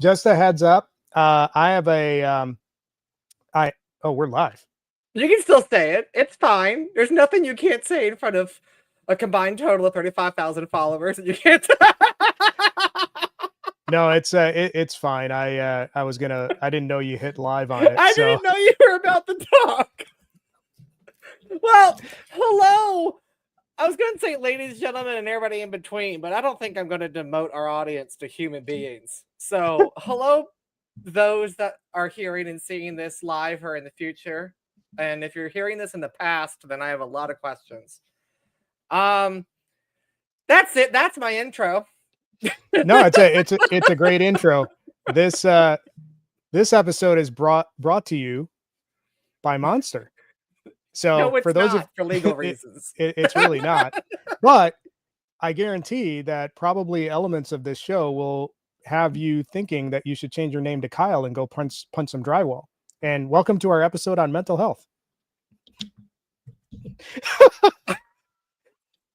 just a heads up. I have a we're live. You can still say it. It's fine. There's nothing you can't say in front of a combined total of 35,000 followers that you can't. No, it's fine. I didn't know you hit live on it. I didn't know you were about to talk. Well, hello. I was going to say ladies, gentlemen, and everybody in between, but I don't think I'm going to demote our audience to human beings. So, hello, those that are hearing and seeing this live or in the future. And if you're hearing this in the past, then I have a lot of questions. That's it. That's my intro. No, it's a great intro. This episode is brought to you by Monster. So no, it's for those not, for legal reasons. It's really not. But I guarantee that probably elements of this show will have you thinking that you should change your name to Kyle and go punch some drywall. And welcome to our episode on mental health.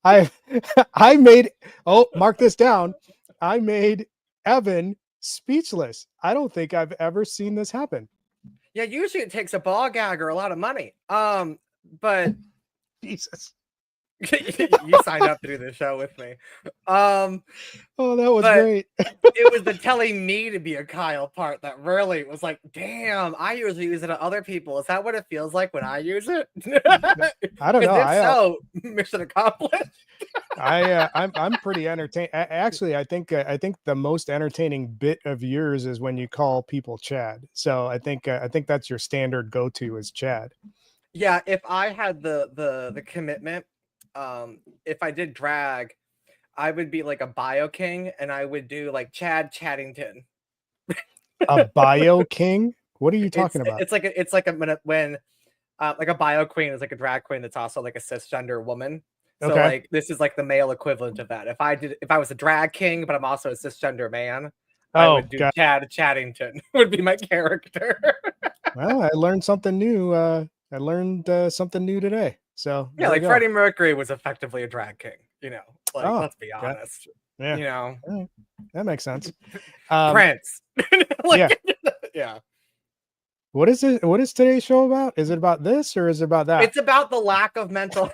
I made, mark this down. I made Evan speechless. I don't think I've ever seen this happen. Yeah, usually it takes a ball gagger a lot of money. But Jesus. You signed up to do the show with me. Oh, that was great. It was the telling me to be a Kyle part that really was like, damn, I usually use it on other people. Is that what it feels like when I use it? I don't know. Mission accomplished. I'm pretty entertained. Actually, I think the most entertaining bit of yours is when you call people Chad. So I think that's your standard go-to is Chad. Yeah, if I had the commitment, if I did drag, I would be like a bio king, and I would do like Chad Chaddington. A bio king? What are you talking about? It's like when like a bio queen is like a drag queen that's also like a cisgender woman. So like this is like the male equivalent of that. If I was a drag king, but I'm also a cisgender man, I would do Chad Chaddington would be my character. Well, I learned something new. I learned something new today. So yeah, like Freddie Mercury was effectively a drag king, like let's be honest. Yeah. That makes sense. Prince. Yeah. What is it? What is today's show about? Is it about this or is it about that? It's about the lack of mental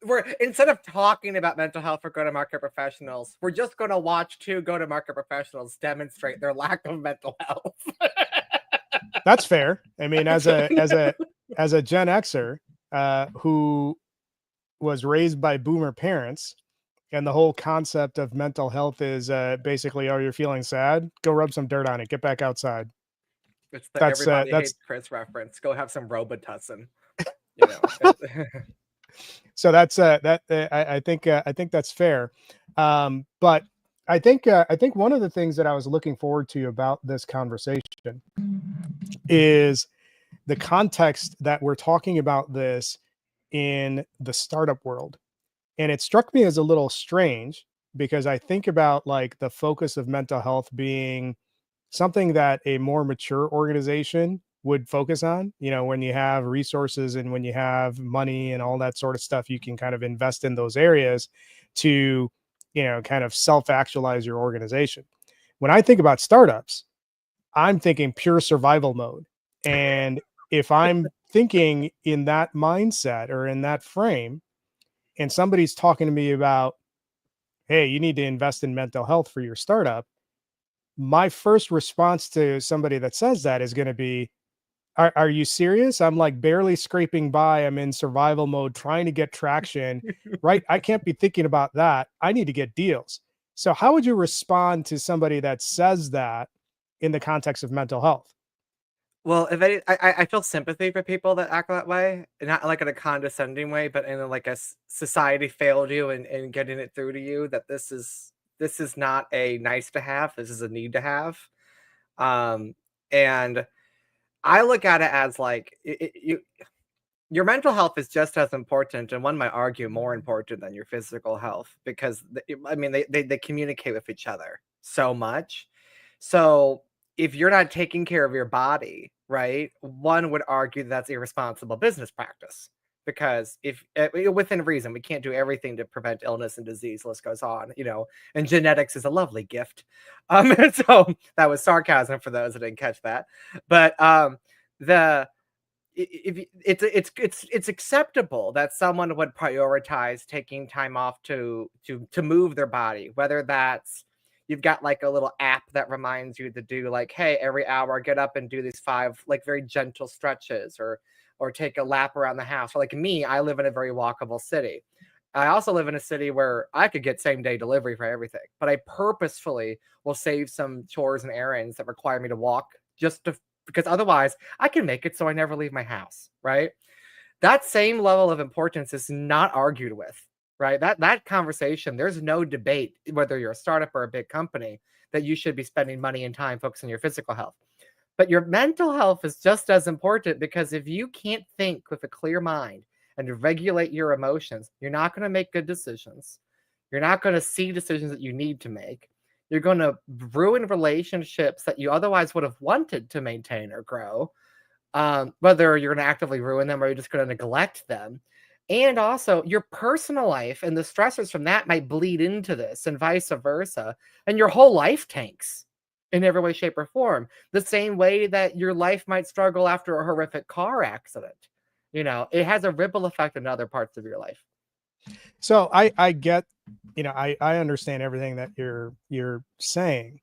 we're instead of talking about mental health for go-to-market professionals, we're just going to watch two go-to-market professionals demonstrate their lack of mental health. That's fair. I mean, as a Gen Xer who was raised by boomer parents, and the whole concept of mental health is basically, oh, you're feeling sad? Go rub some dirt on it. Get back outside. It's the everybody hates Chris reference. Go have some Robitussin. So that's I think that's fair. But I think one of the things that I was looking forward to about this conversation is the context that we're talking about this in the startup world. And it struck me as a little strange because I think about like the focus of mental health being something that a more mature organization would focus on. When you have resources and when you have money and all that sort of stuff, you can kind of invest in those areas to, kind of self-actualize your organization. When I think about startups, I'm thinking pure survival mode. And if I'm thinking in that mindset or in that frame, and somebody's talking to me about, hey, you need to invest in mental health for your startup, my first response to somebody that says that is going to be, are you serious? I'm like barely scraping by. I'm in survival mode, trying to get traction, right? I can't be thinking about that. I need to get deals. So how would you respond to somebody that says that in the context of mental health? Well, if I feel sympathy for people that act that way, not like in a condescending way, but in like a society failed you and getting it through to you that this is not a nice to have. This is a need to have. And I look at it as like your mental health is just as important, and one might argue more important than your physical health, because they communicate with each other so much. So if you're not taking care of your body, right, one would argue that's irresponsible business practice, because if within reason, we can't do everything to prevent illness and disease. List goes on, and genetics is a lovely gift. So that was sarcasm for those that didn't catch that. But the if it's acceptable that someone would prioritize taking time off to move their body, whether that's you've got like a little app that reminds you to do like, hey, every hour get up and do these 5 like very gentle stretches, or take a lap around the house. Or like me, I live in a very walkable city. I also live in a city where I could get same day delivery for everything, but I purposefully will save some chores and errands that require me to walk because otherwise I can make it so I never leave my house, right? That same level of importance is not argued with, right? That conversation, there's no debate whether you're a startup or a big company that you should be spending money and time focusing on your physical health. But your mental health is just as important, because if you can't think with a clear mind and regulate your emotions, you're not going to make good decisions. You're not going to see decisions that you need to make. You're going to ruin relationships that you otherwise would have wanted to maintain or grow, whether you're going to actively ruin them or you're just going to neglect them. And also your personal life and the stressors from that might bleed into this and vice versa. And your whole life tanks in every way, shape, or form. The same way that your life might struggle after a horrific car accident. It has a ripple effect in other parts of your life. So I get, I understand everything that you're saying.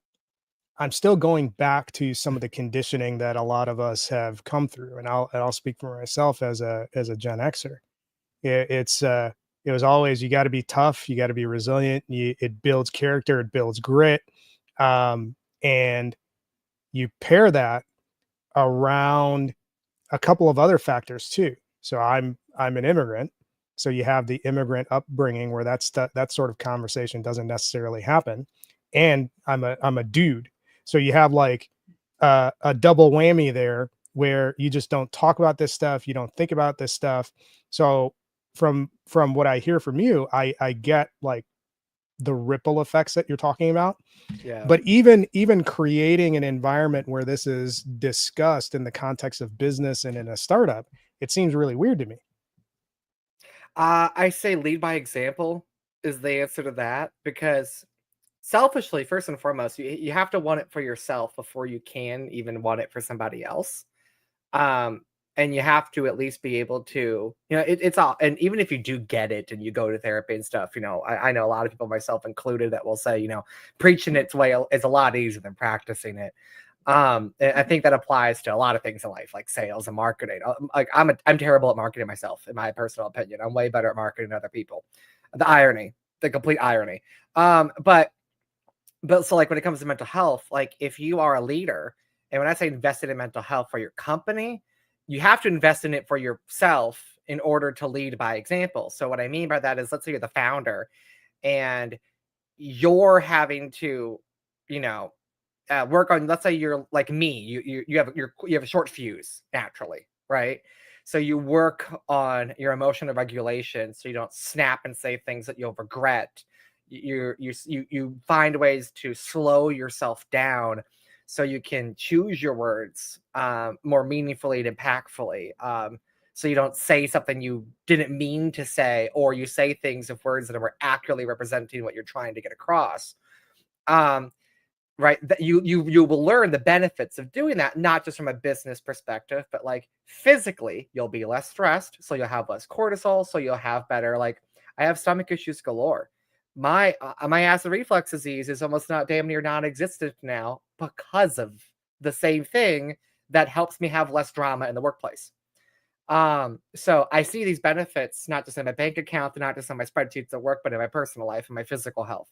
I'm still going back to some of the conditioning that a lot of us have come through, and I'll speak for myself as a Gen Xer. It was always, you got to be tough, you got to be resilient. It builds character, it builds grit, and you pair that around a couple of other factors too. So I'm an immigrant, so you have the immigrant upbringing where that sort of conversation doesn't necessarily happen, and I'm a dude, so you have like a double whammy there where you just don't talk about this stuff, you don't think about this stuff. So from what I hear from you, I get like the ripple effects that you're talking about. Yeah. But even creating an environment where this is discussed in the context of business and in a startup, it seems really weird to me. I say lead by example is the answer to that, because selfishly, first and foremost, you have to want it for yourself before you can even want it for somebody else. And you have to at least be able to, it's all, and even if you do get it and you go to therapy and stuff, I know a lot of people, myself included, that will say, preaching its way is a lot easier than practicing it. And I think that applies to a lot of things in life, like sales and marketing. Like I'm terrible at marketing myself, in my personal opinion. I'm way better at marketing other people. The complete irony. But so like when it comes to mental health, like if you are a leader, and when I say invested in mental health for your company, you have to invest in it for yourself in order to lead by example. So what I mean by that is, let's say you're the founder and you're having to, work on, let's say you're like me, you have a short fuse naturally, right? So you work on your emotional regulation so you don't snap and say things that you'll regret. You find ways to slow yourself down so you can choose your words more meaningfully and impactfully. So you don't say something you didn't mean to say, or you say things of words that are accurately representing what you're trying to get across. Right, that you will learn the benefits of doing that, not just from a business perspective, but like physically, you'll be less stressed, so you'll have less cortisol, so you'll have better, like, I have stomach issues galore. My acid reflux disease is almost not damn near non-existent now because of the same thing that helps me have less drama in the workplace. So I see these benefits not just in my bank account, not just on my spreadsheets at work, but in my personal life and my physical health.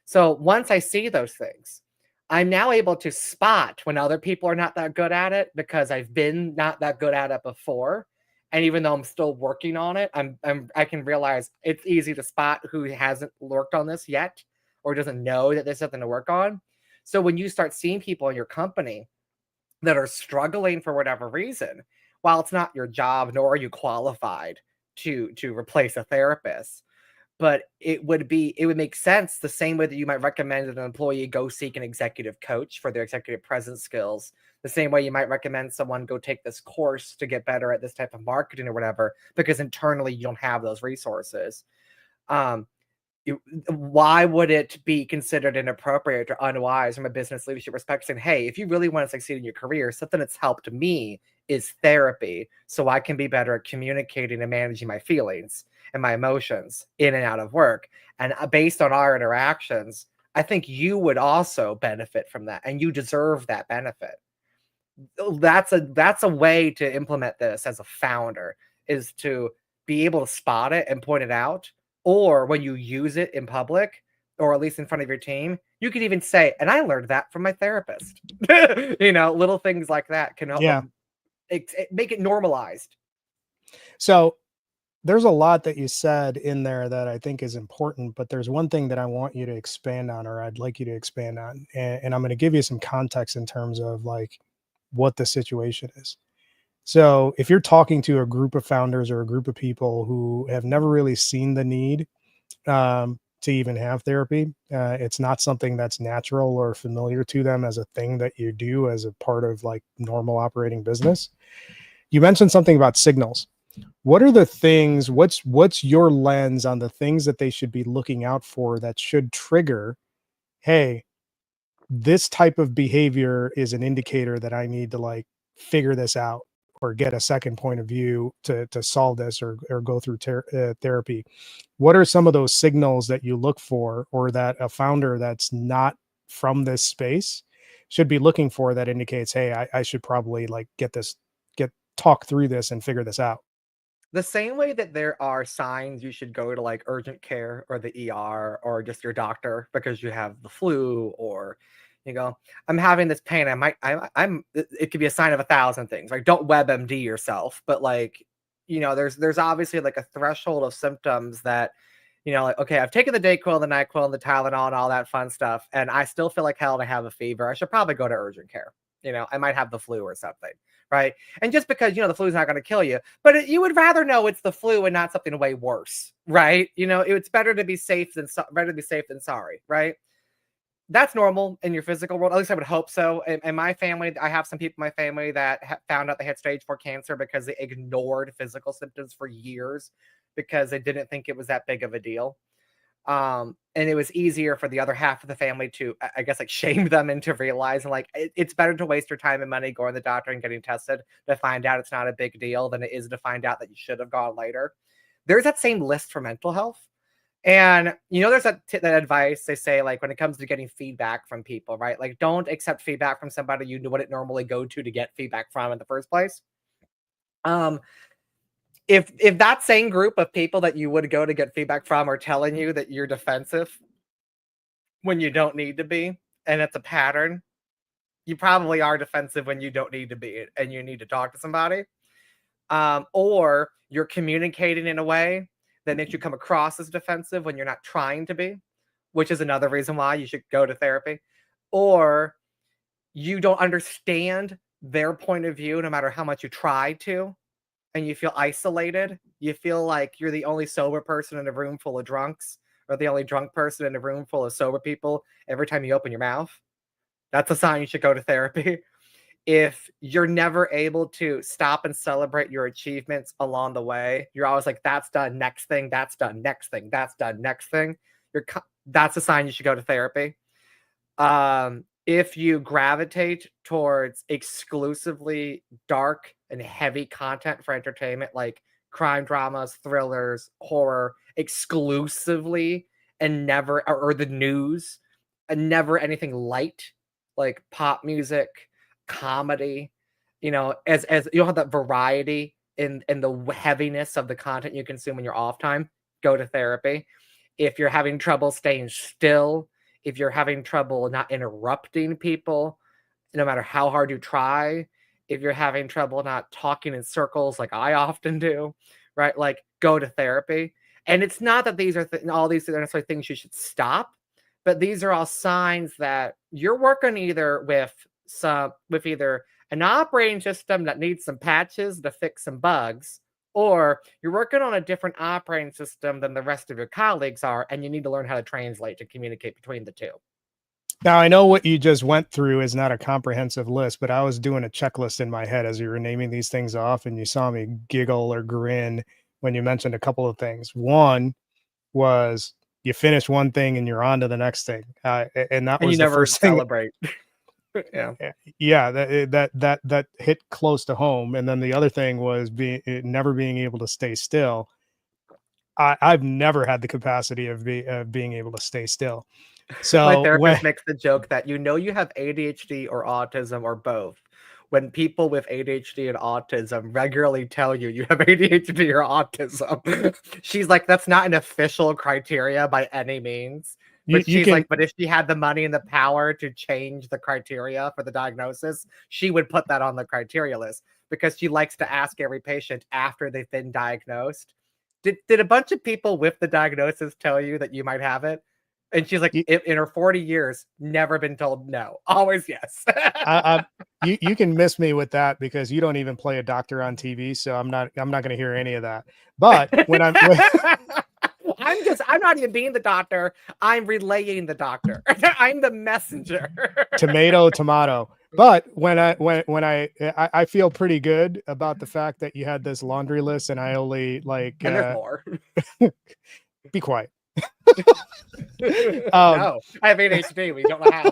So once I see those things, I'm now able to spot when other people are not that good at it, because I've been not that good at it before. And even though I'm still working on it, I can realize it's easy to spot who hasn't worked on this yet or doesn't know that there's something to work on. So when you start seeing people in your company that are struggling for whatever reason, while it's not your job, nor are you qualified to replace a therapist, but it would make sense the same way that you might recommend an employee go seek an executive coach for their executive presence skills, the same way you might recommend someone go take this course to get better at this type of marketing or whatever, because internally you don't have those resources. Why would it be considered inappropriate or unwise from a business leadership perspective saying, hey, if you really want to succeed in your career, something that's helped me is therapy, so I can be better at communicating and managing my feelings and my emotions in and out of work. And based on our interactions, I think you would also benefit from that, and you deserve that benefit. That's a way to implement this as a founder, is to be able to spot it and point it out. Or when you use it in public, or at least in front of your team, you could even say, and I learned that from my therapist. Little things like that can help make it normalized. So there's a lot that you said in there that I think is important, but there's one thing that I want you to expand on, or I'd like you to expand on. And I'm going to give you some context in terms of like what the situation is. So if you're talking to a group of founders or a group of people who have never really seen the need to even have therapy, it's not something that's natural or familiar to them as a thing that you do as a part of like normal operating business. You mentioned something about signals. What are the things, what's your lens on the things that they should be looking out for that should trigger, hey, this type of behavior is an indicator that I need to like figure this out or get a second point of view to solve this, or go through therapy? What are some of those signals that you look for, or that a founder that's not from this space should be looking for, that indicates, hey, I should probably like talk through this and figure this out? The same way that there are signs you should go to like urgent care or the ER or just your doctor because you have the flu, or you go, I'm having this pain. It could be a sign of 1,000 things. Like, don't WebMD yourself, but like, there's obviously like a threshold of symptoms that, like, okay, I've taken the Dayquil, the NyQuil, and the Tylenol and all that fun stuff, and I still feel like hell and I have a fever. I should probably go to urgent care. I might have the flu or something. Right. And just because, the flu is not going to kill you, but you would rather know it's the flu and not something way worse. Right. It's better to be safe than sorry. Right. That's normal in your physical world. At least I would hope so. In my family, I have some people in my family that found out they had stage 4 cancer because they ignored physical symptoms for years because they didn't think it was that big of a deal. And it was easier for the other half of the family to, I guess, like shame them into realizing like it's better to waste your time and money going to the doctor and getting tested to find out it's not a big deal than it is to find out that you should have gone later. There's that same list for mental health. And, there's that advice they say, like, when it comes to getting feedback from people, right? Like, don't accept feedback from somebody you wouldn't normally go to get feedback from in the first place. If that same group of people that you would go to get feedback from are telling you that you're defensive when you don't need to be, and it's a pattern, you probably are defensive when you don't need to be, and you need to talk to somebody. Or you're communicating in a way that makes you come across as defensive when you're not trying to be, which is another reason why you should go to therapy. Or you don't understand their point of view no matter how much you try to, and you feel isolated. You feel like you're the only sober person in a room full of drunks, or the only drunk person in a room full of sober people every time you open your mouth. That's a sign you should go to therapy. If you're never able to stop and celebrate your achievements along the way, you're always like, that's done, next thing, that's done, next thing, that's done, next thing. That's a sign you should go to therapy. If you gravitate towards exclusively dark and heavy content for entertainment, like crime dramas, thrillers, horror, exclusively, and never, or the news, and never anything light, like pop music, comedy, as you don't have that variety in the heaviness of the content you consume in your off time, go to therapy. If you're having trouble staying still, if you're having trouble not interrupting people, no matter how hard you try, if you're having trouble not talking in circles like I often do, right? Like, go to therapy. And it's not that these are all these are necessarily things you should stop, but these are all signs that you're working either with either an operating system that needs some patches to fix some bugs, or you're working on a different operating system than the rest of your colleagues are, and you need to learn how to translate to communicate between the two. Now, I know what you just went through is not a comprehensive list, but I was doing a checklist in my head as you were naming these things off, and you saw me giggle or grin when you mentioned a couple of things. One was you finish one thing and you're on to the next thing, and that And you was the never first thing. celebrate. Yeah. Yeah, that hit close to home. And then the other thing was never being able to stay still. I've never had the capacity of being able to stay still. My So when therapist makes the joke that you have ADHD or autism or both when people with ADHD and autism regularly tell you have ADHD or autism. She's like, that's not an official criteria by any means. But you she's can like, but if she had the money and the power to change the criteria for the diagnosis, she would put that on the criteria list because she likes to ask every patient after they've been diagnosed, did a bunch of people with the diagnosis tell you that you might have it? And she's like, you, in her 40 years, never been told no. Always yes. you can miss me with that because you don't even play a doctor on TV, so I'm not going to hear any of that. But when I'm I'm not even being the doctor. I'm relaying the doctor. I'm the messenger. tomato. But when I feel pretty good about the fact that you had this laundry list and I only like and there's more. Be quiet. No, I have ADHD. We don't know how.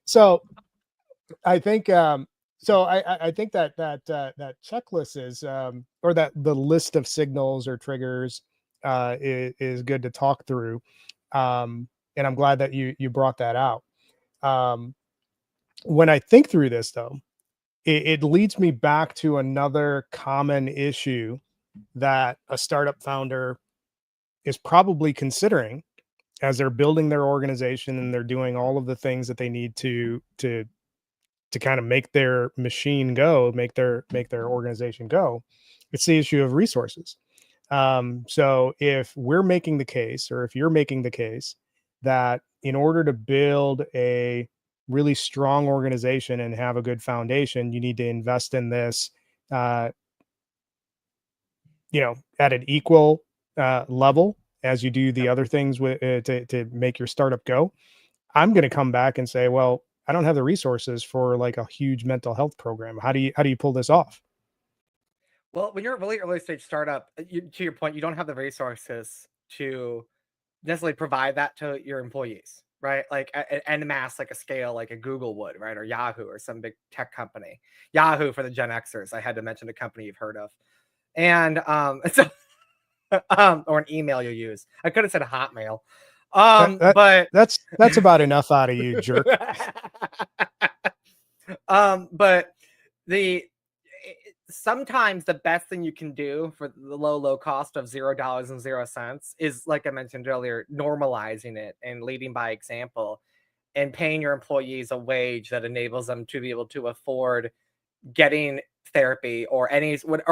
So I think I think that checklist is or that the list of signals or triggers is good to talk through. And I'm glad that you brought that out. When I think through this though, it leads me back to another common issue that a startup founder is probably considering as they're building their organization and they're doing all of the things that they need to kind of make their machine go, make their organization go. It's the issue of resources. So if we're making the case, or if you're making the case that in order to build a really strong organization and have a good foundation, you need to invest in this, uh, at an equal level as you do the other things with to make your startup go. I'm going to come back and say, well, I don't have the resources for like a huge mental health program. How do you pull this off? Well, when you're a really early stage startup, to your point, you don't have the resources to necessarily provide that to your employees, right? Like en masse, like a scale, like a Google would, right? Or Yahoo or some big tech company. Yahoo for the Gen Xers. I had to mention a company you've heard of. And so, or an email you use. I could have said Hotmail. But that's about enough out of you, jerk. But sometimes the best thing you can do for the low cost of $0.00 is, like I mentioned earlier, normalizing it and leading by example and paying your employees a wage that enables them to be able to afford getting therapy or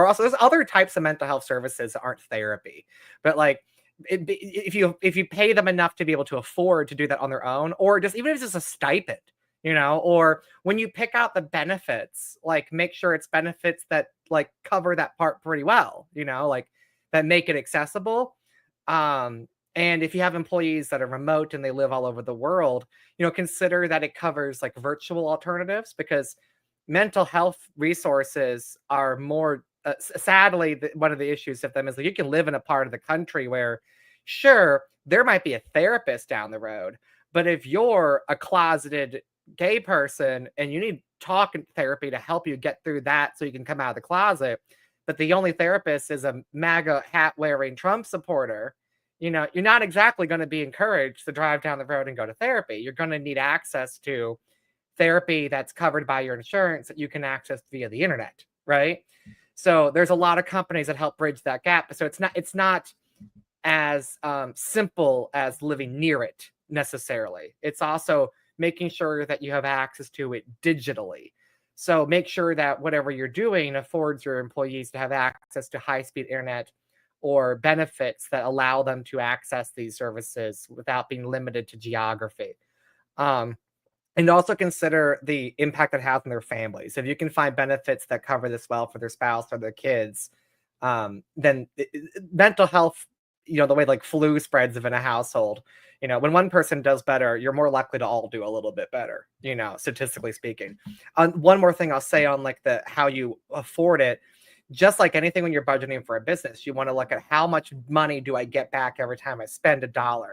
also there's other types of mental health services that aren't therapy, but like if you pay them enough to be able to afford to do that on their own, or just even if it's just a stipend, or when you pick out the benefits, like make sure it's benefits that like cover that part pretty well, like that make it accessible. And if you have employees that are remote and they live all over the world, consider that it covers like virtual alternatives, because mental health resources are more sadly one of the issues of them is like you can live in a part of the country where sure there might be a therapist down the road, but if you're a closeted gay person and you need talk therapy to help you get through that so you can come out of the closet, but the only therapist is a MAGA hat wearing Trump supporter, you're not exactly going to be encouraged to drive down the road and go to therapy. You're going to need access to therapy that's covered by your insurance that you can access via the internet, right? So there's a lot of companies that help bridge that gap. So it's not as simple as living near it necessarily. It's also making sure that you have access to it digitally. So make sure that whatever you're doing affords your employees to have access to high-speed internet or benefits that allow them to access these services without being limited to geography. And also consider the impact it has on their families. If you can find benefits that cover this well for their spouse or their kids, then mental health, the way like flu spreads within a household, when one person does better, you're more likely to all do a little bit better, statistically speaking. One more thing I'll say on like how you afford it, just like anything when you're budgeting for a business, you want to look at how much money do I get back every time I spend $1.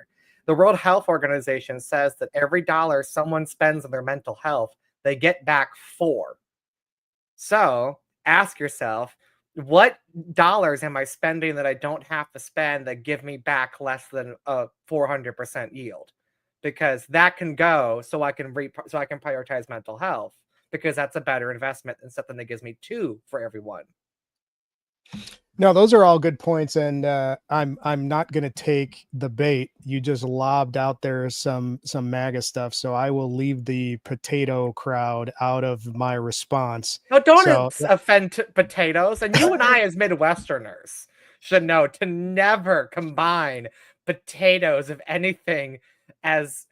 The World Health Organization says that every dollar someone spends on their mental health, they get back 4. So ask yourself, what dollars am I spending that I don't have to spend that give me back less than a 400% yield? Because that can go so I can prioritize mental health, because that's a better investment than something that gives me 2 for everyone. No, those are all good points, and I'm not going to take the bait. You just lobbed out there some MAGA stuff, so I will leave the potato crowd out of my response. No, don't So offend potatoes. And you and I, as Midwesterners, should know to never combine potatoes of anything as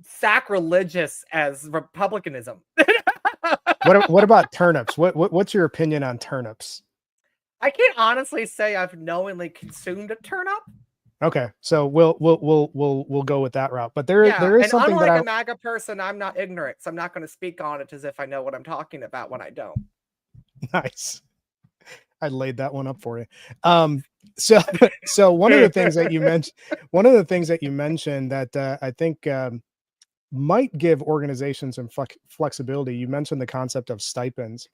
sacrilegious as republicanism. what about turnips? What's your opinion on turnips? I can't honestly say I've knowingly consumed a turnip. Okay, so we'll go with that route. But there is and something unlike that a MAGA person, I'm not ignorant, so I'm not going to speak on it as if I know what I'm talking about when I don't. Nice. I laid that one up for you. So one of the things that you mentioned that I think might give organizations some flexibility. You mentioned the concept of stipends,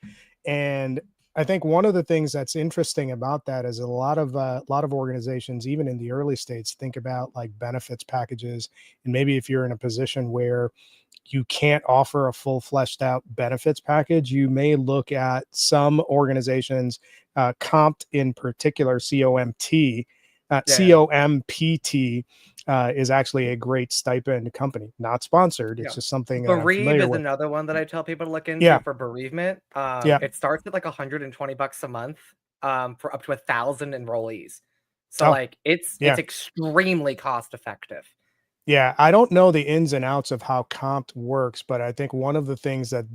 and I think one of the things that's interesting about that is a lot of organizations, even in the early states, think about like benefits packages. And maybe if you're in a position where you can't offer a full fleshed out benefits package, you may look at some organizations, Compt in particular, COMT, COMPT is actually a great stipend company, not sponsored. It's just something that I'm familiar with. Another one that I tell people to look into for bereavement. Yeah. It starts at like $120 a month for up to 1,000 enrollees. So it's extremely cost effective. Yeah, I don't know the ins and outs of how Compt works, but I think one of the things that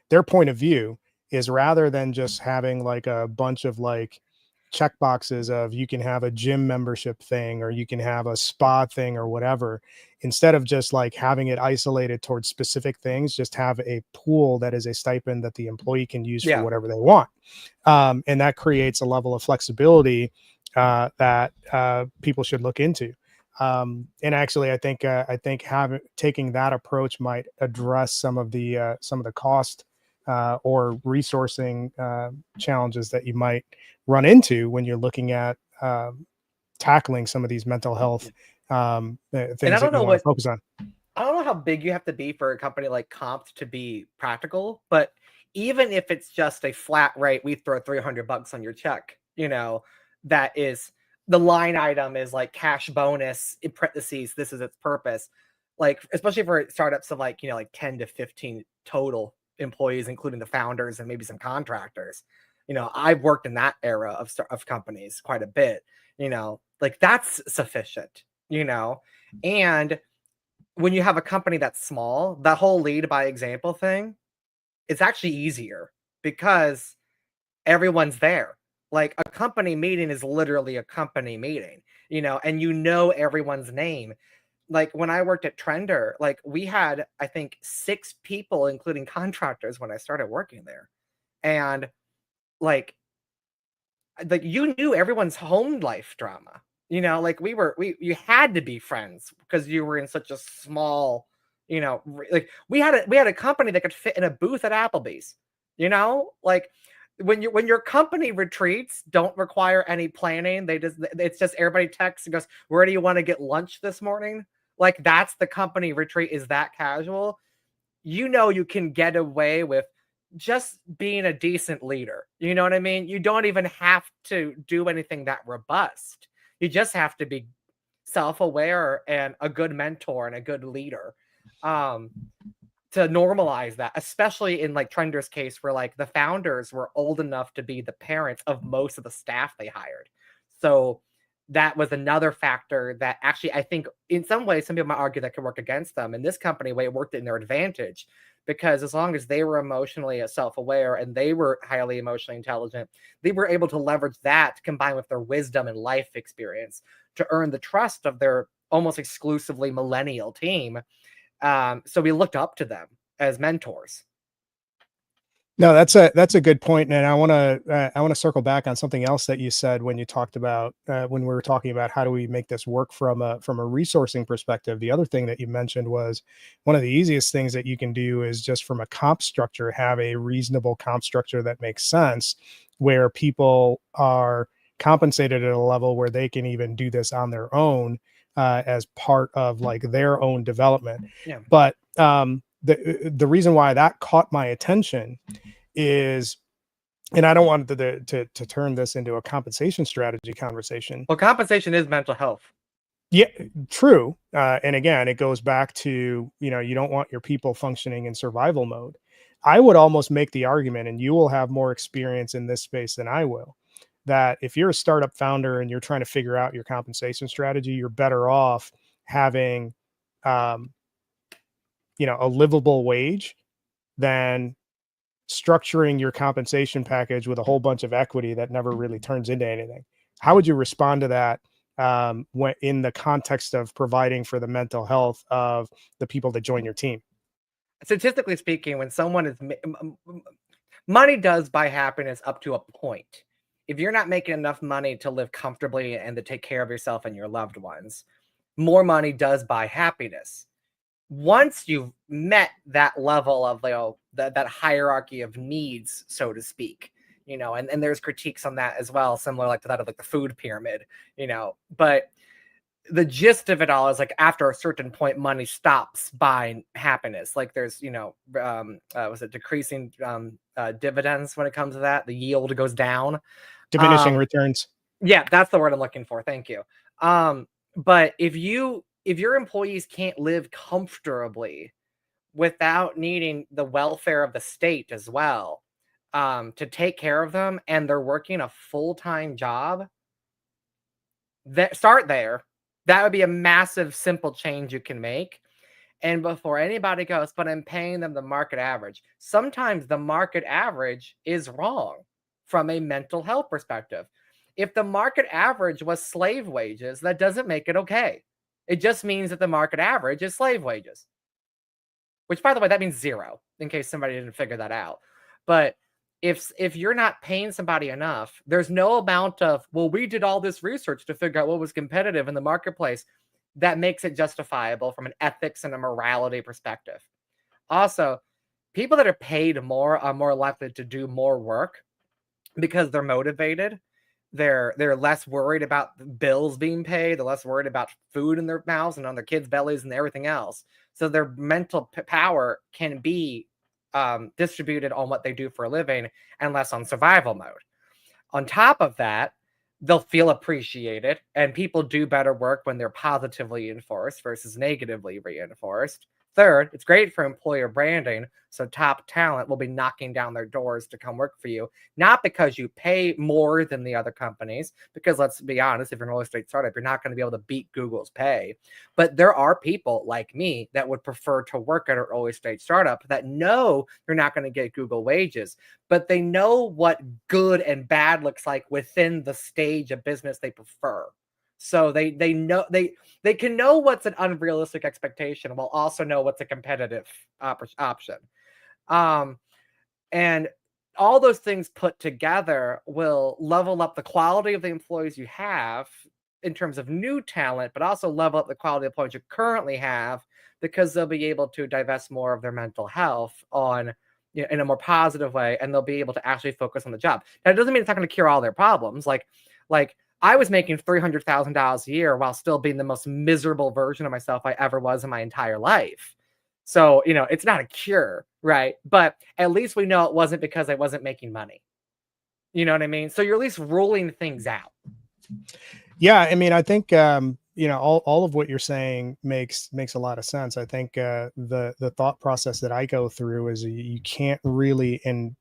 their point of view is, rather than just having like a bunch of like check boxes of you can have a gym membership thing or you can have a spa thing or whatever, instead of just like having it isolated towards specific things, just have a pool that is a stipend that the employee can use for whatever they want. And that creates a level of flexibility that people should look into. And actually, I think taking that approach might address some of the cost or resourcing challenges that you might run into when you're looking at tackling some of these mental health things that you want to focus on. I don't know how big you have to be for a company like Compt to be practical, but even if it's just a flat rate, we throw $300 on your check, that is, the line item is like cash bonus in parentheses, this is its purpose. Like, especially for startups of like 10 to 15 total employees, including the founders and maybe some contractors. I've worked in that era of companies quite a bit, like that's sufficient, and when you have a company that's small, that whole lead by example thing, it's actually easier because everyone's there. Like a company meeting is literally a company meeting, and everyone's name. Like when I worked at Trender, like we had, I think, 6 people, including contractors, when I started working there. And like you knew everyone's home life drama, like you had to be friends because you were in such a small, like we had a company that could fit in a booth at Applebee's, like when your company retreats don't require any planning. It's just everybody texts and goes, where do you want to get lunch this morning? Like that's the company retreat, is that casual. You can get away with just being a decent leader. You know what I mean? You don't even have to do anything that robust. You just have to be self-aware and a good mentor and a good leader. To normalize that, especially in like Trender's case, where like the founders were old enough to be the parents of most of the staff they hired. So that was another factor that actually, I think in some ways, some people might argue that could work against them. In this company, way it worked in their advantage, because as long as they were emotionally self-aware and they were highly emotionally intelligent, they were able to leverage that combined with their wisdom and life experience to earn the trust of their almost exclusively millennial team. So we looked up to them as mentors. No, that's a good point, and I want to circle back on something else that you said when you talked about when we were talking about how do we make this work from a resourcing perspective. The other thing that you mentioned was one of the easiest things that you can do is just from a comp structure, have a reasonable comp structure that makes sense, where people are compensated at a level where they can even do this on their own as part of like their own development. Yeah. But the reason why that caught my attention is, and I don't want to turn this into a compensation strategy conversation. Well, compensation is mental health. Yeah, true. And again, it goes back to, you don't want your people functioning in survival mode. I would almost make the argument, and you will have more experience in this space than I will, that if you're a startup founder and you're trying to figure out your compensation strategy, you're better off having, a livable wage than structuring your compensation package with a whole bunch of equity that never really turns into anything. How would you respond to that when in the context of providing for the mental health of the people that join your team? Statistically speaking, when someone is money does buy happiness up to a point. If you're not making enough money to live comfortably and to take care of yourself and your loved ones, more money does buy happiness. Once you've met that level of that hierarchy of needs, so to speak, and there's critiques on that as well, similar like to that of like the food pyramid, but the gist of it all is like after a certain point, money stops buying happiness. Like there's, was it decreasing dividends when it comes to that? The yield goes down. Diminishing returns. Yeah, that's the word I'm looking for. Thank you. But if your employees can't live comfortably without needing the welfare of the state as well, to take care of them, and they're working a full-time job, start there. That would be a massive, simple change you can make. And before anybody goes, but I'm paying them the market average. Sometimes the market average is wrong from a mental health perspective. If the market average was slave wages, that doesn't make it okay. It just means that the market average is slave wages. Which, by the way, that means zero, in case somebody didn't figure that out. But if you're not paying somebody enough, there's no amount of, well, we did all this research to figure out what was competitive in the marketplace, that makes it justifiable from an ethics and a morality perspective. Also, people that are paid more are more likely to do more work because they're motivated. They're less worried about bills being paid. They're less worried about food in their mouths and on their kids' bellies and everything else. So their mental power can be distributed on what they do for a living and less on survival mode. On top of that, they'll feel appreciated, and people do better work when they're positively enforced versus negatively reinforced. Third, it's great for employer branding, so top talent will be knocking down their doors to come work for you, not because you pay more than the other companies, because let's be honest, if you're an early stage startup, you're not going to be able to beat Google's pay. But there are people like me that would prefer to work at an early stage startup that know they're not going to get Google wages, but they know what good and bad looks like within the stage of business they prefer. So they know they can know what's an unrealistic expectation while also know what's a competitive option. And all those things put together will level up the quality of the employees you have in terms of new talent, but also level up the quality of employees you currently have, because they'll be able to divest more of their mental health on, in a more positive way, and they'll be able to actually focus on the job. Now, it doesn't mean it's not going to cure all their problems. Like I was making $300,000 a year while still being the most miserable version of myself I ever was in my entire life. So, it's not a cure, right? But at least we know it wasn't because I wasn't making money. You know what I mean? So you're at least ruling things out. Yeah, I mean, I think all of what you're saying makes a lot of sense. I think the thought process that I go through is you can't really, and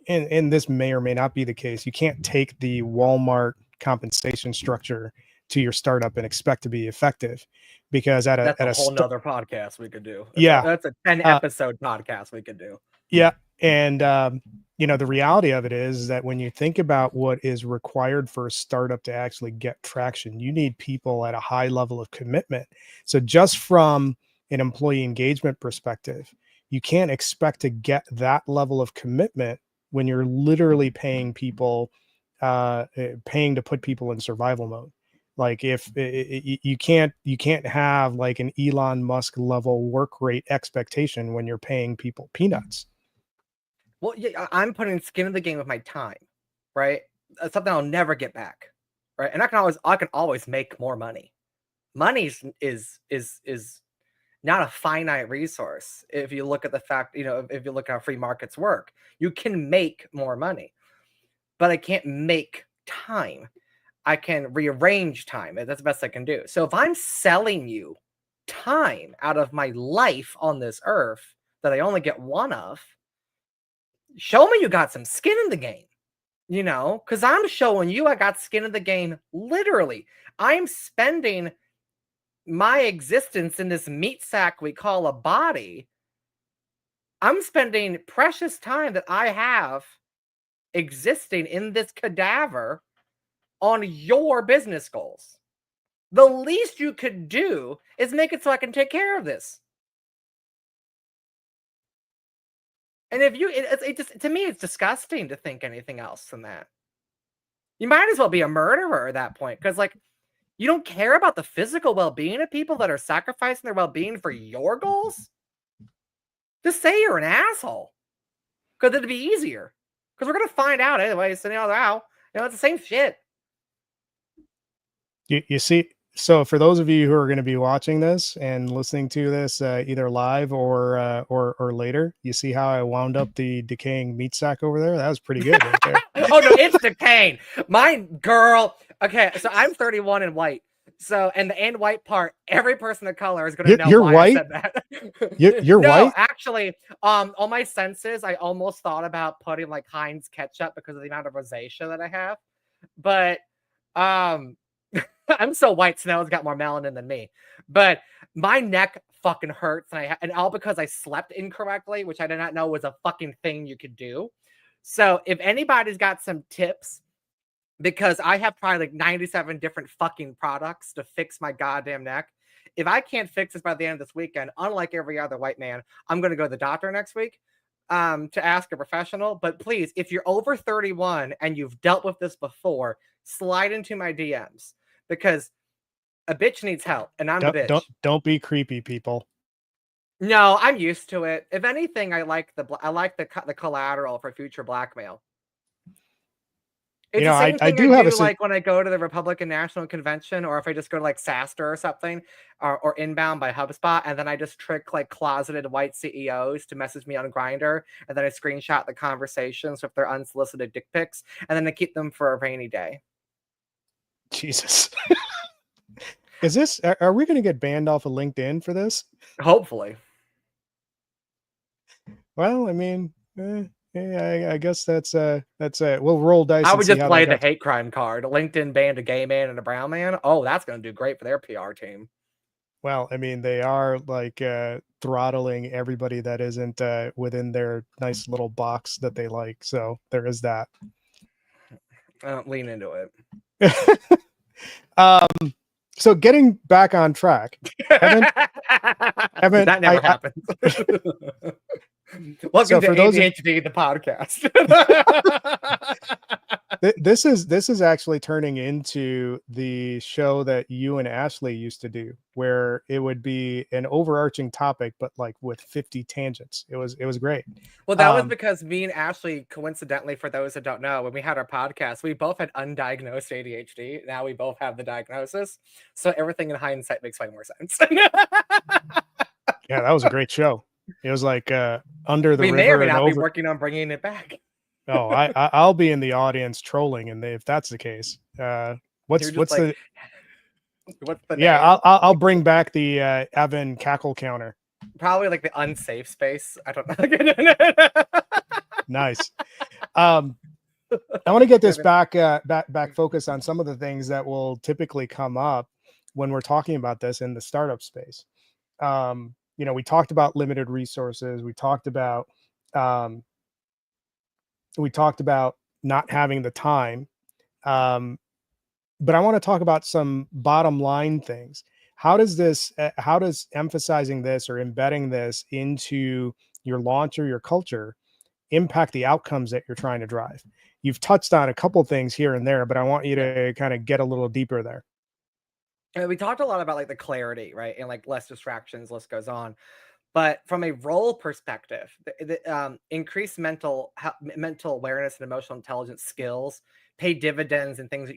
this may or may not be the case, you can't take the Walmart compensation structure to your startup and expect to be effective, because that's a whole nother podcast we could do. That's a 10 episode podcast we could do. Yeah. And, the reality of it is that when you think about what is required for a startup to actually get traction, you need people at a high level of commitment. So just from an employee engagement perspective, you can't expect to get that level of commitment when you're literally paying people, paying to put people in survival mode. Like if you can't have like an Elon Musk level work rate expectation when you're paying people peanuts. Well, yeah, I'm putting skin in the game with my time, right? That's something I'll never get back, right? And I can always make more money. Money is not a finite resource. If you look at the fact, if you look at how free markets work, you can make more money, but I can't make time. I can rearrange time. That's the best I can do. So if I'm selling you time out of my life on this earth that I only get one of, show me you got some skin in the game, because I'm showing you I got skin in the game. Literally, I'm spending my existence in this meat sack we call a body. I'm spending precious time that I have existing in this cadaver on your business goals. The least you could do is make it so I can take care of this. And if it just, to me, it's disgusting to think anything else than that. You might as well be a murderer at that point, because you don't care about the physical well-being of people that are sacrificing their well-being for your goals. Just say you're an asshole, because it'd be easier. Because we're gonna find out anyway. So it's the same shit. You see. So for those of you who are going to be watching this and listening to this either live or later, you see how I wound up the decaying meat sack over there? That was pretty good right there. Oh no, it's decaying. My girl. Okay, so I'm 31 and white. So and white part, every person of color is going to know you're why white? I said that. You're no, white? Actually, on my senses, I almost thought about putting like Heinz ketchup because of the amount of rosacea that I have. But I'm so white, Snell's got more melanin than me. But my neck fucking hurts, and all because I slept incorrectly, which I did not know was a fucking thing you could do. So if anybody's got some tips, because I have probably like 97 different fucking products to fix my goddamn neck. If I can't fix this by the end of this weekend, unlike every other white man, I'm going to go to the doctor next week to ask a professional. But please, if you're over 31 and you've dealt with this before, slide into my DMs, because a bitch needs help, and I'm the bitch. Don't be creepy, people. No, I'm used to it. If anything, I like the collateral for future blackmail. It's the same thing I do like when I go to the Republican National Convention, or if I just go to like SaaStr or something, or Inbound by HubSpot, and then I just trick like closeted white CEOs to message me on Grindr, and then I screenshot the conversations with their unsolicited dick pics, and then I keep them for a rainy day. Jesus. Are we going to get banned off of LinkedIn for this? Hopefully. Well, I mean, I guess that's we'll roll dice. I would just play the hate crime card. LinkedIn banned a gay man and a brown man. Oh, that's going to do great for their PR team. Well, I mean, they are like throttling everybody that isn't within their nice little box that they like. So there is that. Lean into it. So getting back on track, Evan, that never happens. Welcome to ADHD, the podcast. This is actually turning into the show that you and Ashley used to do, where it would be an overarching topic, but like with 50 tangents. It was great. Well, that was because me and Ashley, coincidentally, for those that don't know, when we had our podcast, we both had undiagnosed ADHD. Now we both have the diagnosis. So everything in hindsight makes way more sense. Yeah, that was a great show. It was like under the river. We may or may not be working on bringing it back. Oh, I'll be in the audience trolling, and if that's the case, what's the name? Yeah, I'll bring back the Evan cackle counter. Probably like the unsafe space. I don't know. Nice. I want to get this back focus on some of the things that will typically come up when we're talking about this in the startup space. We talked about limited resources. Um, we talked about not having the time. Um, but I want to talk about some bottom line things. How does emphasizing this or embedding this into your launch or your culture impact the outcomes that you're trying to drive? You've touched on a couple things here and there, but I want you to kind of get a little deeper there. We talked a lot about like the clarity, right? And like less distractions, list goes on. But from a role perspective, increased mental awareness and emotional intelligence skills pay dividends in things that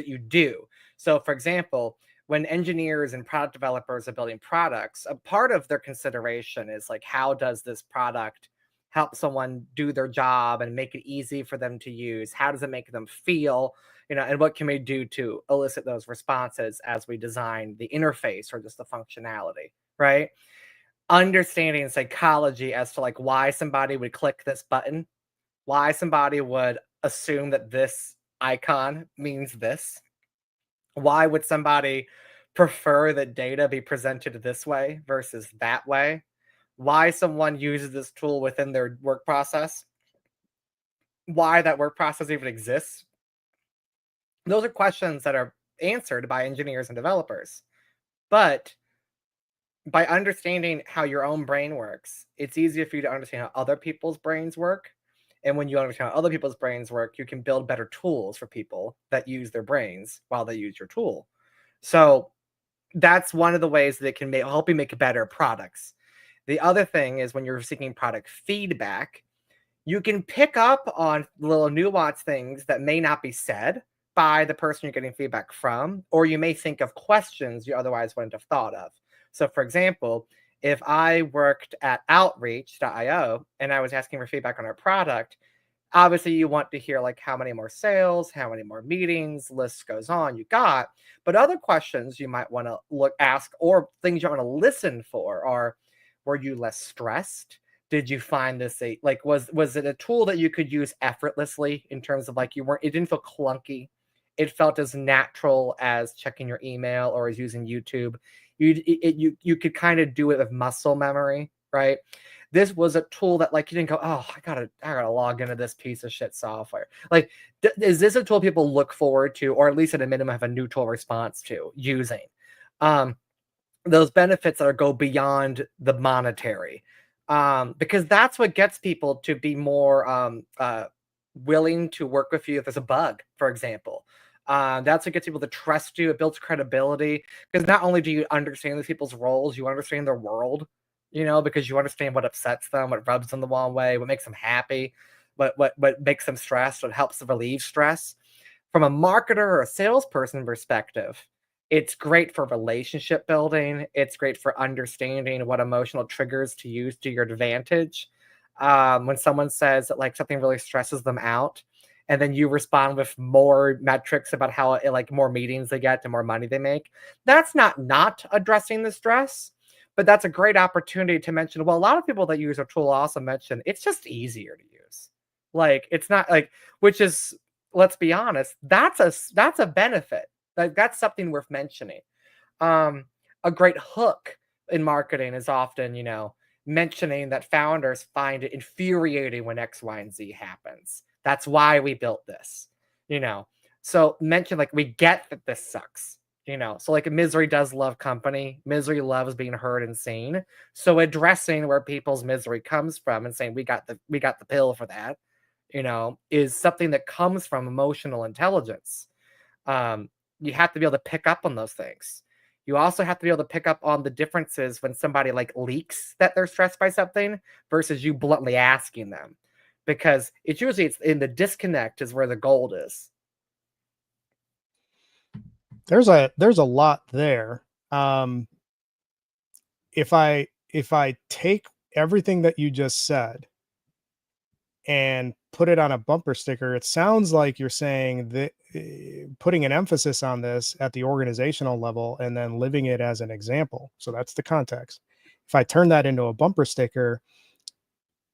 you do. So, for example, when engineers and product developers are building products, a part of their consideration is like, how does this product help someone do their job and make it easy for them to use? How does it make them feel? And what can we do to elicit those responses as we design the interface or just the functionality, right? Understanding psychology as to like why somebody would click this button, why somebody would assume that this icon means this, why would somebody prefer that data be presented this way versus that way, why someone uses this tool within their work process, why that work process even exists. Those are questions that are answered by engineers and developers. But by understanding how your own brain works, it's easier for you to understand how other people's brains work. And when you understand how other people's brains work, you can build better tools for people that use their brains while they use your tool. So that's one of the ways that it can help you make better products. The other thing is when you're seeking product feedback, you can pick up on little nuanced things that may not be said by the person you're getting feedback from, or you may think of questions you otherwise wouldn't have thought of. So, for example, if I worked at outreach.io and I was asking for feedback on our product, obviously you want to hear like how many more sales, how many more meetings, list goes on you got. But other questions you might want to ask, or things you want to listen for are, were you less stressed? Did you find this was it a tool that you could use effortlessly in terms of like it didn't feel clunky? It felt as natural as checking your email or as using YouTube. You could kind of do it with muscle memory, right? This was a tool that like you didn't go, oh, I gotta log into this piece of shit software. Like, is this a tool people look forward to, or at least at a minimum have a neutral response to using? Those benefits that go beyond the monetary, because that's what gets people to be more willing to work with you if there's a bug, for example. That's what gets people to trust you. It builds credibility because not only do you understand these people's roles, you understand their world, because you understand what upsets them, what rubs them the wrong way, what makes them happy, what makes them stressed, what helps them relieve stress. From a marketer or a salesperson perspective, it's great for relationship building. It's great for understanding what emotional triggers to use to your advantage. When someone says that like something really stresses them out, and then you respond with more metrics about how like more meetings they get, the more money they make. That's not addressing the stress, but that's a great opportunity to mention. Well, a lot of people that use our tool also mention it's just easier to use. Like it's not like, which is, let's be honest, that's a benefit. Like that's something worth mentioning. A great hook in marketing is often, mentioning that founders find it infuriating when X, Y, and Z happens. That's why we built this, So mention like we get that this sucks, So like misery does love company. Misery loves being heard and seen. So addressing where people's misery comes from and saying we got the pill for that, is something that comes from emotional intelligence. You have to be able to pick up on those things. You also have to be able to pick up on the differences when somebody like leaks that they're stressed by something versus you bluntly asking them, because it's in the disconnect is where the gold is. There's a lot there. If I take everything that you just said and put it on a bumper sticker, it sounds like you're saying that putting an emphasis on this at the organizational level and then living it as an example. So that's the context. If I turn that into a bumper sticker,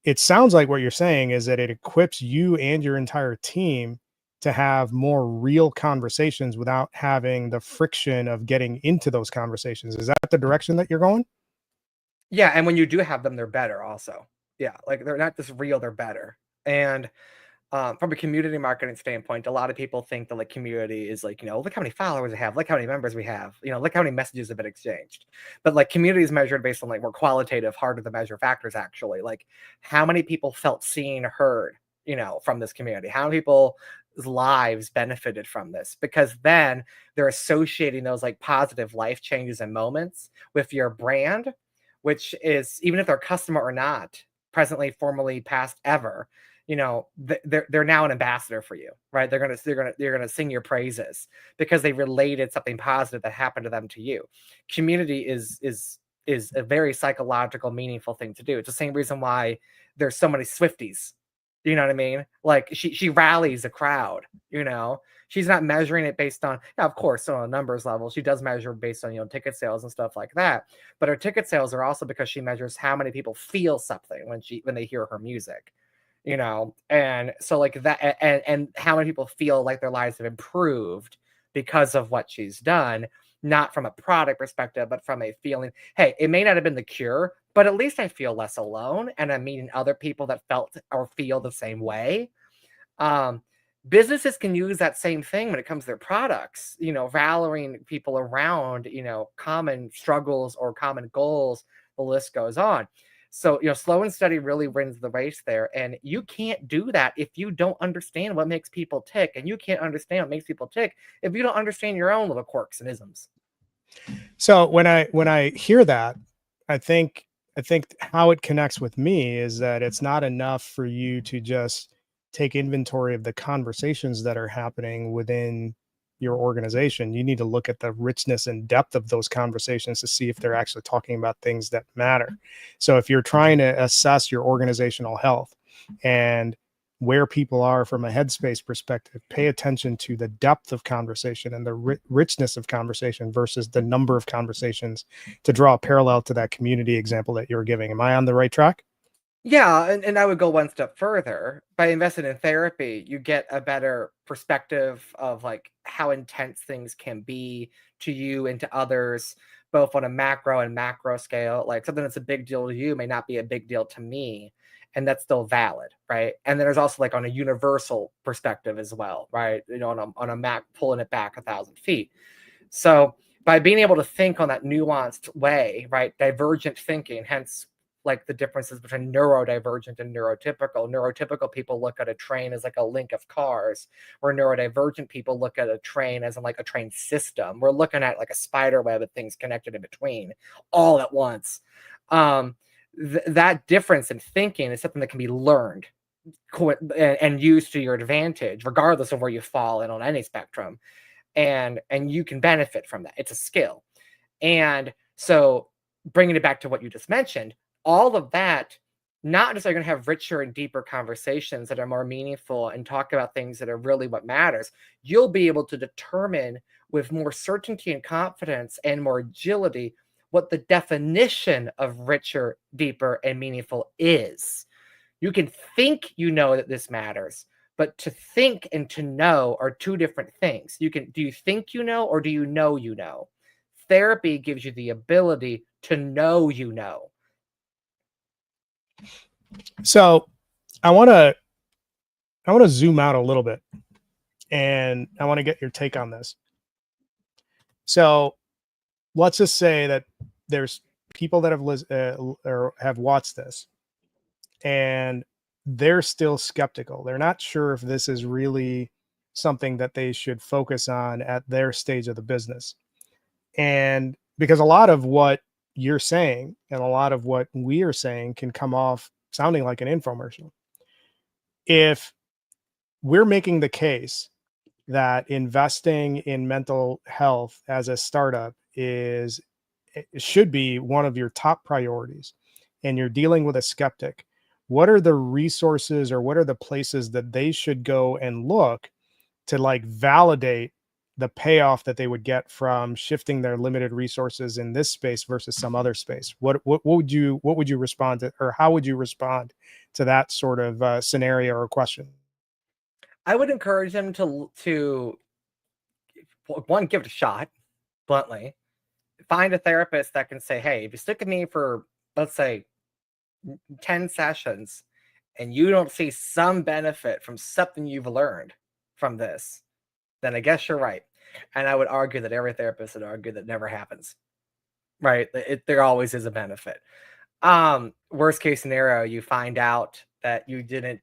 it sounds like what you're saying is that it equips you and your entire team to have more real conversations without having the friction of getting into those conversations. Is that the direction that you're going? Yeah, and when you do have them, they're better also. Yeah, like they're not just real, they're better. And from a community marketing standpoint, a lot of people think that like community is like, look how many followers we have, look how many members we have, look how many messages have been exchanged. But like community is measured based on like more qualitative, harder to measure factors actually. Like how many people felt seen, heard, from this community, how many people's lives benefited from this, because then they're associating those like positive life changes and moments with your brand, which is, even if they're a customer or not, presently, formerly, past, ever, they're now an ambassador for you, right? They're gonna sing your praises because they related something positive that happened to them to you. Community is a very psychological, meaningful thing to do. It's the same reason why there's so many Swifties. You know what I mean? Like she rallies a crowd. She's not measuring it based on, now, of course, on a numbers level, she does measure based on ticket sales and stuff like that. But her ticket sales are also because she measures how many people feel something when they hear her music. And so like that, and how many people feel like their lives have improved because of what she's done, not from a product perspective, but from a feeling, hey, it may not have been the cure, but at least I feel less alone and I'm meeting other people that felt or feel the same way. um Businesses can use that same thing when it comes to their products, rallying people around common struggles or common goals. The list goes on. So slow and steady really wins the race there, and you can't do that if you don't understand what makes people tick, and you can't understand what makes people tick if you don't understand your own little quirks and isms. So when I hear that, I think I think how it connects with me is that it's not enough for you to just take inventory of the conversations that are happening within your organization. You need to look at the richness and depth of those conversations to see if they're actually talking about things that matter. So if you're trying to assess your organizational health and where people are from a headspace perspective, pay attention to the depth of conversation and the richness of conversation versus the number of conversations, to draw a parallel to that community example that you were giving. Am I on the right track? Yeah, and I would go one step further. By investing in therapy, you get a better perspective of like how intense things can be to you and to others, both on a macro and macro scale. Like something that's a big deal to you may not be a big deal to me, and that's still valid, right? And then there's also like on a universal perspective as well, right? On a Mac, pulling it back 1,000 feet. So by being able to think on that nuanced way, right? Divergent thinking, hence like the differences between neurodivergent and neurotypical. Neurotypical people look at a train as like a link of cars, where neurodivergent people look at a train as in like a train system. We're looking at like a spider web of things connected in between all at once. That difference in thinking is something that can be learned and used to your advantage, regardless of where you fall in on any spectrum. And you can benefit from that. It's a skill. And so bringing it back to what you just mentioned, all of that, not just are going to have richer and deeper conversations that are more meaningful and talk about things that are really what matters. You'll be able to determine with more certainty and confidence and more agility what the definition of richer, deeper, and meaningful is. You can think that this matters, but to think and to know are two different things. Do you think or do you know you know? Therapy gives you the ability to know you know. So I want to zoom out a little bit, and I want to get your take on this. So let's just say that there's people that or have watched this, and they're still skeptical. They're not sure if this is really something that they should focus on at their stage of the business. And because a lot of what you're saying and a lot of what we are saying can come off sounding like an infomercial. If we're making the case that investing in mental health as a startup it should be one of your top priorities, and you're dealing with a skeptic, what are the resources or what are the places that they should go and look to like validate the payoff that they would get from shifting their limited resources in this space versus some other space? What would you respond to, or how would you respond to that sort of scenario or question? I would encourage them to one, give it a shot, bluntly. Find a therapist that can say, hey, if you stick with me for, let's say, 10 sessions and you don't see some benefit from something you've learned from this, then I guess you're right. And I would argue that every therapist would argue that never happens, right? There always is a benefit. Worst case scenario, you find out that you didn't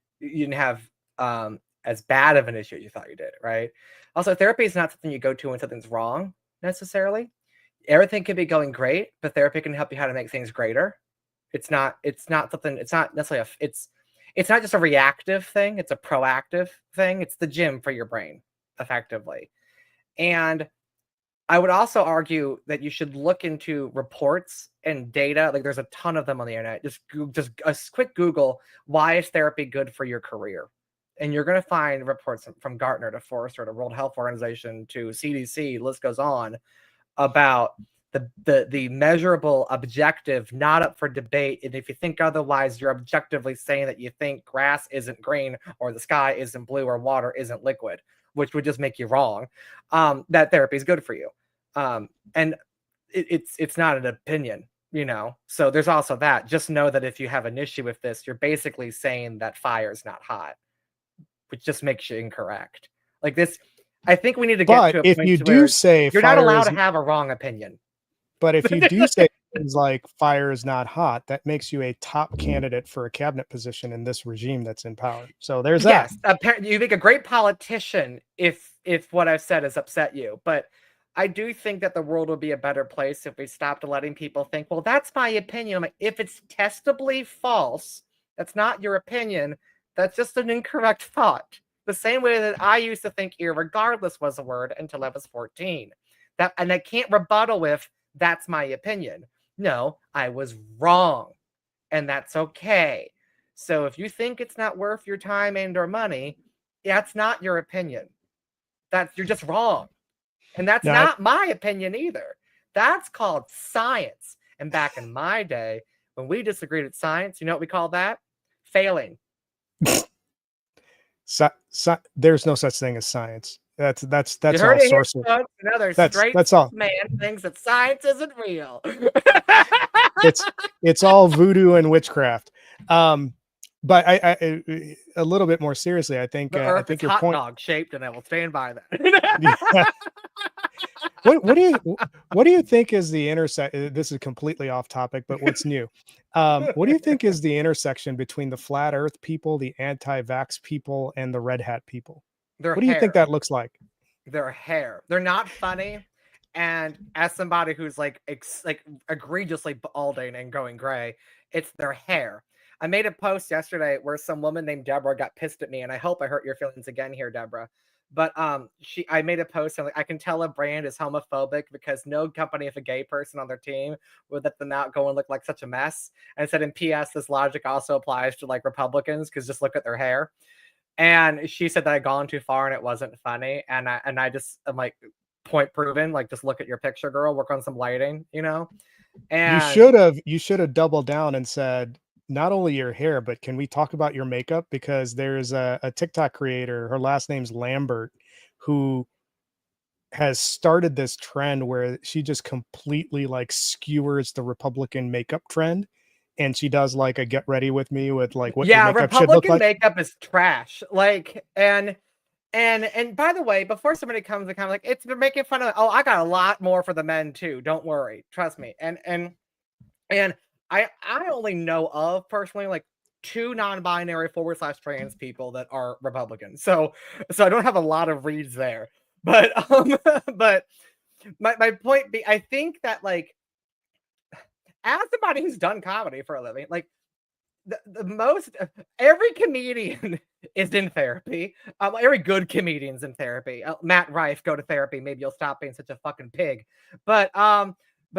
have as bad of an issue as you thought you did, right? Also, therapy is not something you go to when something's wrong necessarily. Everything can be going great, but therapy can help you how to make things greater. It's not something, it's not necessarily it's not just a reactive thing, it's a proactive thing. It's the gym for your brain, effectively. And I would also argue that you should look into reports and data. Like, there's a ton of them on the internet. Just a quick Google, why is therapy good for your career? And you're going to find reports from Gartner to Forrester to World Health Organization to CDC, list goes on, about the measurable objective, not up for debate. And if you think otherwise, you're objectively saying that you think grass isn't green or the sky isn't blue or water isn't liquid, which would just make you wrong. That therapy is good for you. And it's not an opinion, so there's also that. Just know that if you have an issue with this, you're basically saying that fire is not hot, which just makes you incorrect. Like this, I think we need to get to a if point you to do where say you're not fire allowed is, to have a wrong opinion. but if you do say things like fire is not hot, that makes you a top candidate for a cabinet position in this regime that's in power. So there's that. Yes, you make a great politician if what I've said has upset you. But I do think that the world would be a better place if we stopped letting people think, well, that's my opinion. I'm like, if it's testably false, that's not your opinion. That's just an incorrect thought. The same way that I used to think irregardless was a word until I was 14. And I can't rebuttal with, that's my opinion. No, I was wrong. And that's okay. So if you think it's not worth your time and or money, that's not your opinion. You're just wrong. And that's not my opinion either. That's called science. And back in my day, when we disagreed with science, you know what we call that? Failing. There's no such thing as science. That's you heard all it here, sorcery. folks. Another straight That's all. man thinks that science isn't real. It's all voodoo and witchcraft. But I a little bit more seriously, I think the Earth is your hot point dog shaped, and I will stand by that. Yeah. What do you think is the intersection? This is completely off topic, but what's new? What do you think is the intersection between the flat Earth people, the anti-vax people, and the red hat people? What do you think that looks like? Their hair. They're not funny. And as somebody who's like egregiously balding and going gray, it's their hair. I made a post yesterday where some woman named Deborah got pissed at me, and I hope I hurt your feelings again here, Deborah. But I made a post and like, I can tell a brand is homophobic because no company with a gay person on their team would let them out go and look like such a mess. And I said in PS, this logic also applies to like Republicans because just look at their hair. And she said that I'd gone too far and it wasn't funny. And I'm like, point proven, like just look at your picture, girl, work on some lighting, And you should have doubled down and said, not only your hair, but can we talk about your makeup? Because there's a TikTok creator, her last name's Lambert, who has started this trend where she just completely like skewers the Republican makeup trend. And she does like a get ready with me with like what your makeup should look like. Makeup is trash. Like, and by the way, before somebody comes and kind of like, they're making fun of, oh, I got a lot more for the men too. Don't worry. Trust me. And I only know of personally like 2 non-binary / trans people that are Republicans. So I don't have a lot of reads there. But but my point be, I think that like as somebody who's done comedy for a living, like the most every comedian is in therapy. Every good comedian's in therapy. Matt Rife, go to therapy. Maybe you'll stop being such a fucking pig. But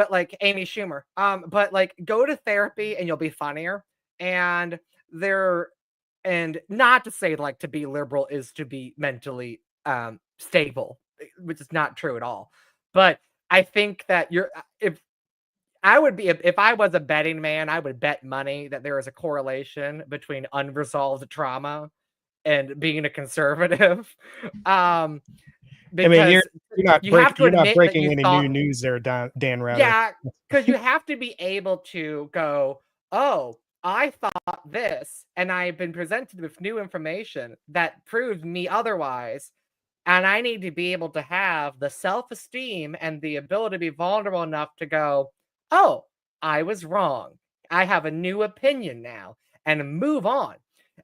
like Amy Schumer, but like go to therapy and you'll be funnier. And not to say like to be liberal is to be mentally stable. which is not true at all. But I think that if I was a betting man, I would bet money that there is a correlation between unresolved trauma and being a conservative. Because you have to you're not admit that breaking you any thought, new news there, Dan Rather. yeah, because you have to be able to go, oh, I thought this, and I've been presented with new information that proved me otherwise. And I need to be able to have the self-esteem and the ability to be vulnerable enough to go, oh, I was wrong. I have a new opinion now, and move on.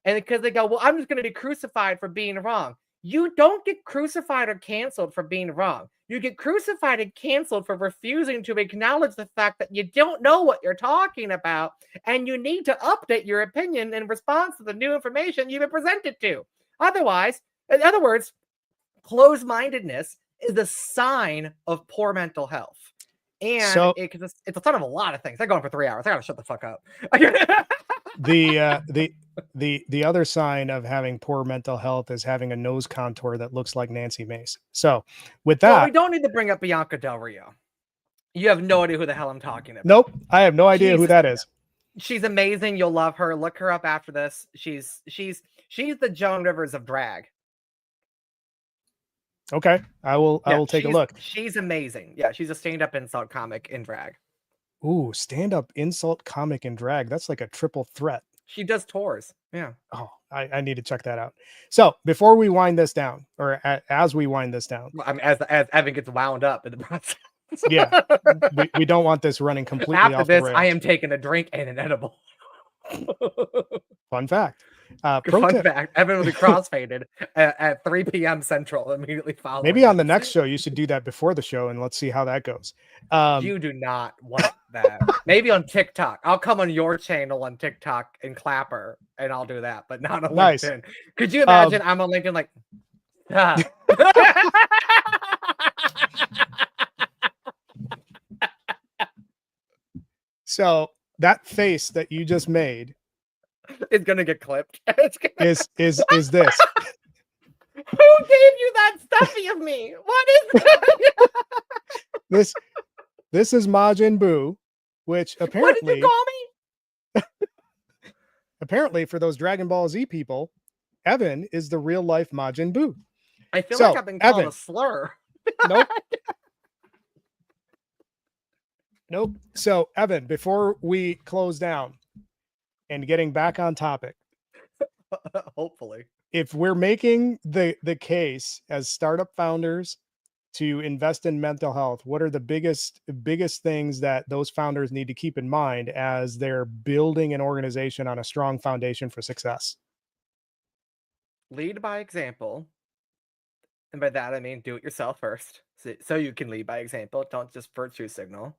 And because they go, well, I'm just going to be crucified for being wrong. You don't get crucified or canceled for being wrong. You get crucified and canceled for refusing to acknowledge the fact that you don't know what you're talking about, and you need to update your opinion in response to the new information you've been presented to. Otherwise, in other words, closed-mindedness is a sign of poor mental health. And it's a sign of a lot of things. They're going for 3 hours. I gotta shut the fuck up. The other sign of having poor mental health is having a nose contour that looks like Nancy Mace. So with that, we don't need to bring up Bianca Del Rio. You have no idea who the hell I'm talking about. Nope, I have no idea who that is. She's amazing. You'll love her. Look her up after this. She's the Joan Rivers of drag. Okay, I will take a look. She's amazing. Yeah, she's a stand-up insult comic in drag. Ooh, stand-up insult comic in drag. That's like a triple threat. She does tours. Yeah. Oh, I need to check that out. So before we wind this down, or as we wind this down, I mean, as Evan gets wound up in the process. Yeah, we don't want this running completely after off this. the rails. I am taking a drink and an edible. Fun fact. Fun fact. Evan will be crossfaded at 3 p.m. Central immediately following. Maybe on the next show, you should do that before the show, and let's see how that goes. You do not want that. Maybe on TikTok. I'll come on your channel on TikTok and Clapper, and I'll do that, but not on LinkedIn. Could you imagine I'm on LinkedIn like, So that face that you just made is gonna get clipped. Is this? Who gave you that stuffy of me? What is this? This is Majin Buu, which apparently. What did you call me? Apparently, for those Dragon Ball Z people, Evan is the real life Majin Buu. I feel like I've been called a slur. Nope. Nope. So, Evan, before we close down and getting back on topic, hopefully, if we're making the case as startup founders to invest in mental health, what are the biggest things that those founders need to keep in mind as they're building an organization on a strong foundation for success? Lead by example. And by that, I mean, do it yourself first. So you can lead by example. Don't just virtue signal.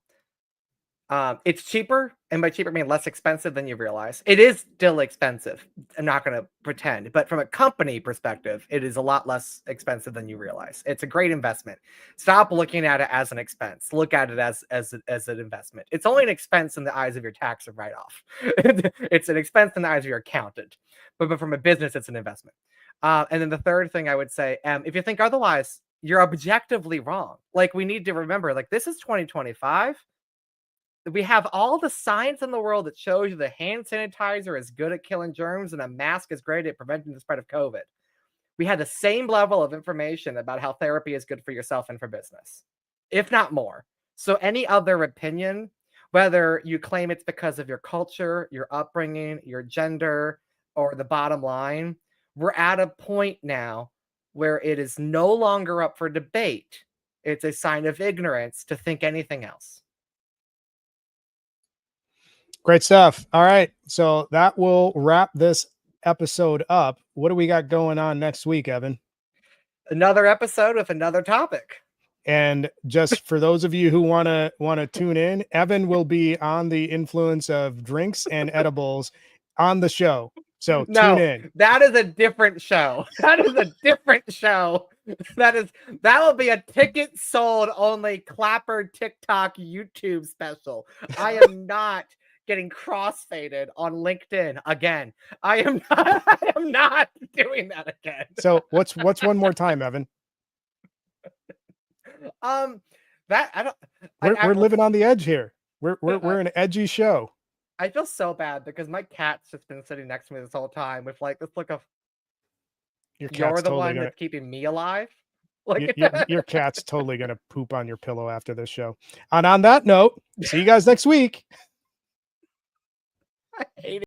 It's cheaper, and by cheaper I mean less expensive than you realize. It is still expensive. I'm not going to pretend, but from a company perspective, it is a lot less expensive than you realize. It's a great investment. Stop looking at it as an expense. Look at it as an investment. It's only an expense in the eyes of your tax write-off. It's an expense in the eyes of your accountant, but from a business, it's an investment. And then the third thing I would say, if you think otherwise, you're objectively wrong. Like, we need to remember, like, this is 2025. We have all the science in the world that shows you the hand sanitizer is good at killing germs and a mask is great at preventing the spread of COVID. We had the same level of information about how therapy is good for yourself and for business, if not more. So any other opinion, whether you claim it's because of your culture, your upbringing, your gender, or the bottom line, we're at a point now where it is no longer up for debate. It's a sign of ignorance to think anything else. Great stuff. All right. So that will wrap this episode up. What do we got going on next week, Evan? Another episode with another topic. And just for those of you who want to tune in, Evan will be on the influence of drinks and edibles on the show. So tune in. That is a different show. That is a different show. That will be a ticket sold only Clapper TikTok YouTube special. I am not getting crossfaded on LinkedIn again. I am not doing that again. So what's one more time, Evan? That I don't. We're living on the edge here. We're an edgy show. I feel so bad because my cat's just been sitting next to me this whole time with like this look of Your cat's you're the totally one gonna that's keeping me alive. Like your cat's totally gonna poop on your pillow after this show. And on that note, see you guys next week. I hate it.